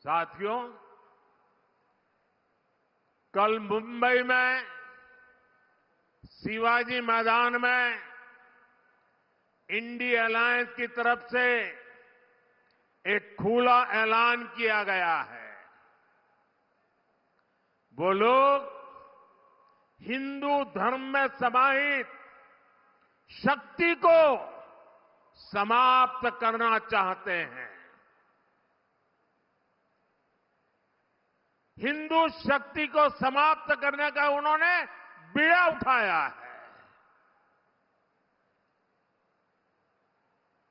साथियों, कल मुंबई में शिवाजी मैदान में इंडिया अलायंस की तरफ से एक खुला ऐलान किया गया है। वो लोग हिंदू धर्म में समाहित शक्ति को समाप्त करना चाहते हैं। हिंदू शक्ति को समाप्त करने का उन्होंने बीड़ा उठाया है।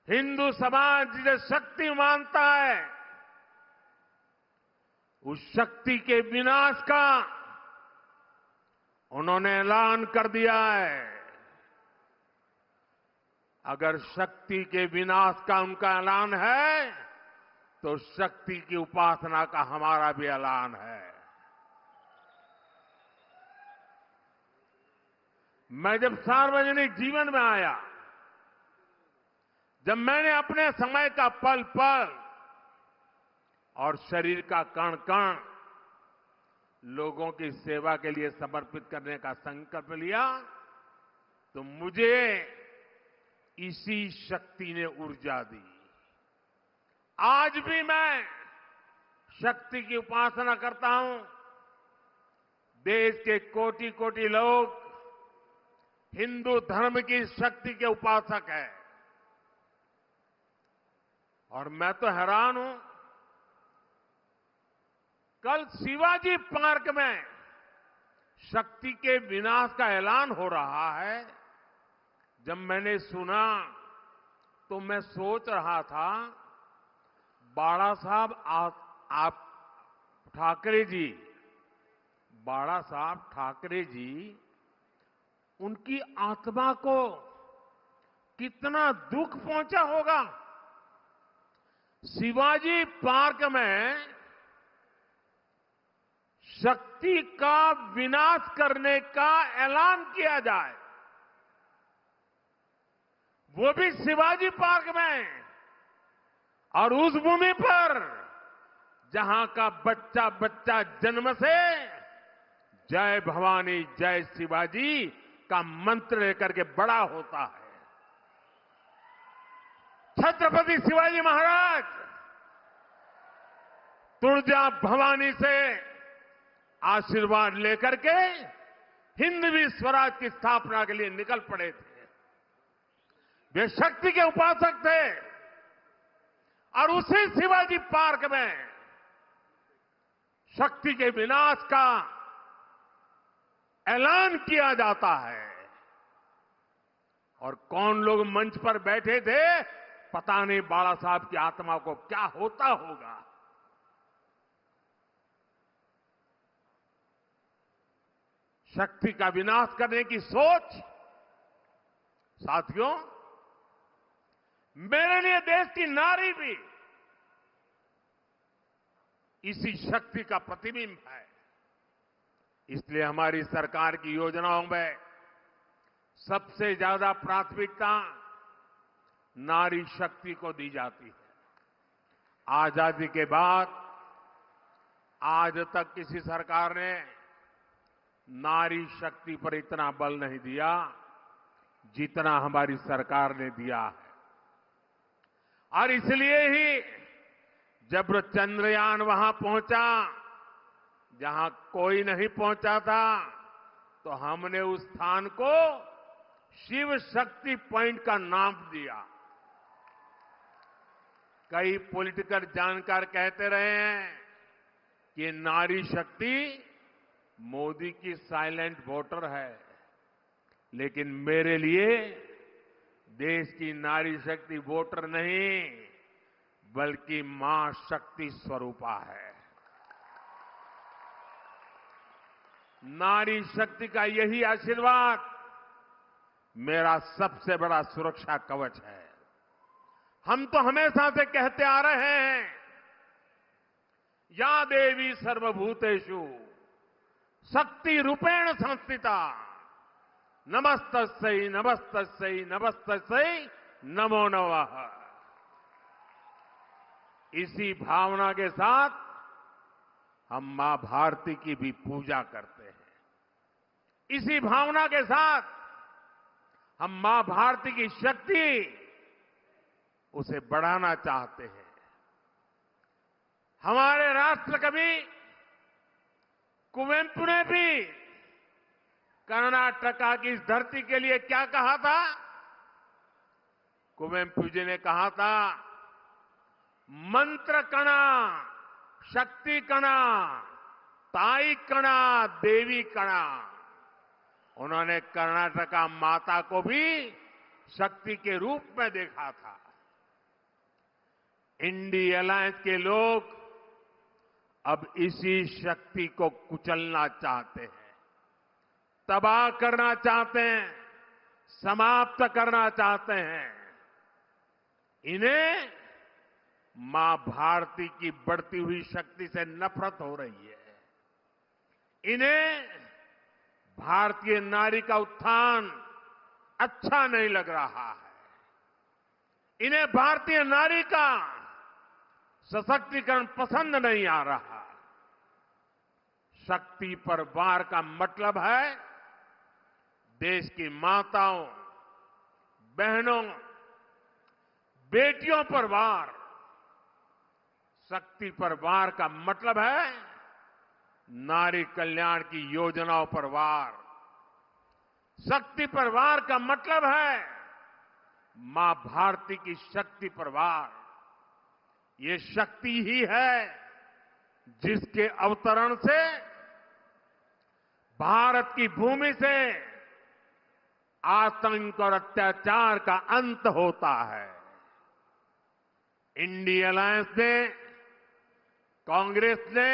हिंदू समाज जिसे शक्ति मानता है, उस शक्ति के विनाश का उन्होंने ऐलान कर दिया है। अगर शक्ति के विनाश का उनका ऐलान है, तो शक्ति की उपासना का हमारा भी ऐलान है। मैं जब सार्वजनिक जीवन में आया, जब मैंने अपने समय का पल पल और शरीर का कण कण लोगों की सेवा के लिए समर्पित करने का संकल्प लिया, तो मुझे इसी शक्ति ने ऊर्जा दी। आज भी मैं शक्ति की उपासना करता हूं। देश के कोटि कोटि लोग हिंदू धर्म की शक्ति के उपासक हैं। और मैं तो हैरान हूं, कल शिवाजी पार्क में शक्ति के विनाश का ऐलान हो रहा है। जब मैंने सुना तो मैं सोच रहा था, बाला साहब आप ठाकरे जी, बाला साहब ठाकरे जी, उनकी आत्मा को कितना दुख पहुंचा होगा। शिवाजी पार्क में शक्ति का विनाश करने का ऐलान किया जाए, वो भी शिवाजी पार्क में, और उस भूमि पर जहां का बच्चा बच्चा जन्म से जय भवानी जय शिवाजी का मंत्र लेकर के बड़ा होता है। छत्रपति शिवाजी महाराज तुळजा भवानी से आशीर्वाद लेकर के हिंदवी स्वराज की स्थापना के लिए निकल पड़े थे। वे शक्ति के उपासक थे, और उसी शिवाजी पार्क में शक्ति के विनाश का ऐलान किया जाता है। और कौन लोग मंच पर बैठे थे, पता नहीं बाला साहब की आत्मा को क्या होता होगा। शक्ति का विनाश करने की सोच, साथियों, मेरे लिए देश की नारी भी इसी शक्ति का प्रतिबिंब है। इसलिए हमारी सरकार की योजनाओं में सबसे ज्यादा प्राथमिकता नारी शक्ति को दी जाती है। आजादी के बाद आज तक किसी सरकार ने नारी शक्ति पर इतना बल नहीं दिया जितना हमारी सरकार ने दिया है। और इसलिए ही जब चंद्रयान वहां पहुंचा जहां कोई नहीं पहुंचा था, तो हमने उस स्थान को शिव शक्ति पॉइंट का नाम दिया। कई पॉलिटिकल जानकार कहते रहे हैं कि नारी शक्ति मोदी की साइलेंट वोटर है, लेकिन मेरे लिए देश की नारी शक्ति वोटर नहीं, बल्कि मां शक्ति स्वरूपा है। नारी शक्ति का यही आशीर्वाद मेरा सबसे बड़ा सुरक्षा कवच है। हम तो हमेशा से कहते आ रहे हैं, या देवी सर्वभूतेषु शक्ति रूपेण संस्थिता नमस्तस्यै नमस्तस्यै नमस्तस्यै नमो नमः। इसी भावना के साथ हम मां भारती की भी पूजा करते हैं। इसी भावना के साथ हम मां भारती की शक्ति उसे बढ़ाना चाहते हैं। हमारे राष्ट्रकवि कुवेंपु ने भी कर्नाटका की इस धरती के लिए क्या कहा था? कुवेंपु जी ने कहा था, मंत्र कणा, शक्ति कणा, ताई कणा, देवी कणा। उन्होंने कर्नाटका माता को भी शक्ति के रूप में देखा था। इंडी अलायंस के लोग अब इसी शक्ति को कुचलना चाहते हैं, तबाह करना चाहते हैं, समाप्त करना चाहते हैं। इन्हें मां भारती की बढ़ती हुई शक्ति से नफरत हो रही है। इन्हें भारतीय नारी का उत्थान अच्छा नहीं लग रहा है। इन्हें भारतीय नारी का सशक्तिकरण पसंद नहीं आ रहा। शक्ति पर वार का मतलब है देश की माताओं, बहनों, बेटियों पर वार। शक्ति पर वार का मतलब है नारी कल्याण की योजनाओं पर वार। शक्ति पर वार का मतलब है मां भारती की शक्ति पर वार। ये शक्ति ही है जिसके अवतरण से भारत की भूमि से आतंक और अत्याचार का अंत होता है। इंडी अलायंस ने, कांग्रेस ने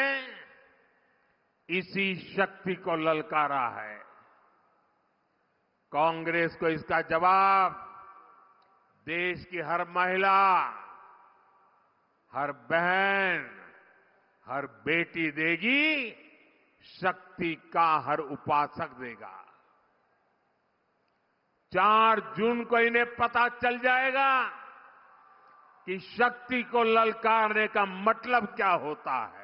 इसी शक्ति को ललकारा है। कांग्रेस को इसका जवाब देश की हर महिला, हर बहन, हर बेटी देगी, शक्ति का हर उपासक देगा। 4 जून को इन्हें पता चल जाएगा कि शक्ति को ललकारने का मतलब क्या होता है।